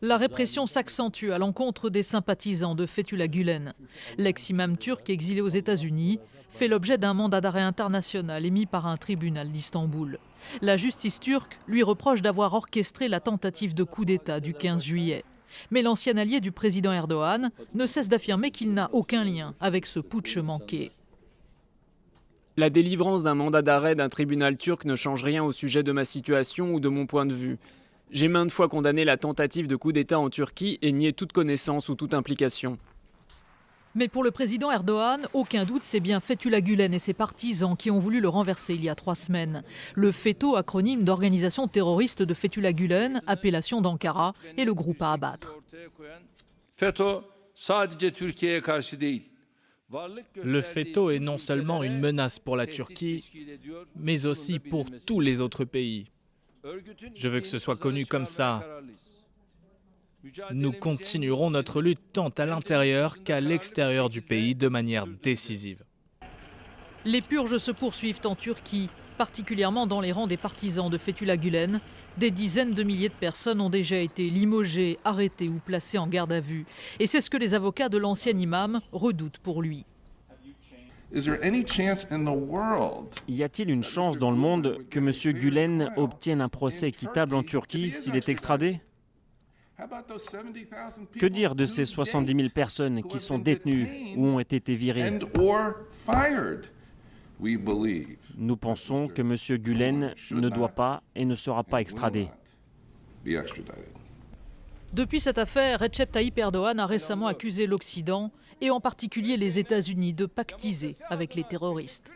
La répression s'accentue à l'encontre des sympathisants de Fethullah Gülen. L'ex-imam turc exilé aux États-Unis fait l'objet d'un mandat d'arrêt international émis par un tribunal d'Istanbul. La justice turque lui reproche d'avoir orchestré la tentative de coup d'État du 15 juillet. Mais l'ancien allié du président Erdogan ne cesse d'affirmer qu'il n'a aucun lien avec ce putsch manqué. La délivrance d'un mandat d'arrêt d'un tribunal turc ne change rien au sujet de ma situation ou de mon point de vue. J'ai maintes fois condamné la tentative de coup d'État en Turquie et nié toute connaissance ou toute implication. Mais pour le président Erdogan, aucun doute, c'est bien Fethullah Gülen et ses partisans qui ont voulu le renverser il y a 3 semaines. Le FETÖ, acronyme d'organisation terroriste de Fethullah Gülen, appellation d'Ankara, est le groupe à abattre. Le FETÖ est non seulement une menace pour la Turquie, mais aussi pour tous les autres pays. Je veux que ce soit connu comme ça. Nous continuerons notre lutte tant à l'intérieur qu'à l'extérieur du pays de manière décisive. Les purges se poursuivent en Turquie, particulièrement dans les rangs des partisans de Fethullah Gülen. Des dizaines de milliers de personnes ont déjà été limogées, arrêtées ou placées en garde à vue. Et c'est ce que les avocats de l'ancien imam redoutent pour lui. Y a-t-il une chance dans le monde que M. Gülen obtienne un procès équitable en Turquie s'il est extradé? Que dire de ces 70 000 personnes qui sont détenues ou ont été virées? Nous pensons que M. Gülen ne doit pas et ne sera pas extradé. Depuis cette affaire, Recep Tayyip Erdogan a récemment accusé l'Occident, et en particulier les États-Unis, de pactiser avec les terroristes.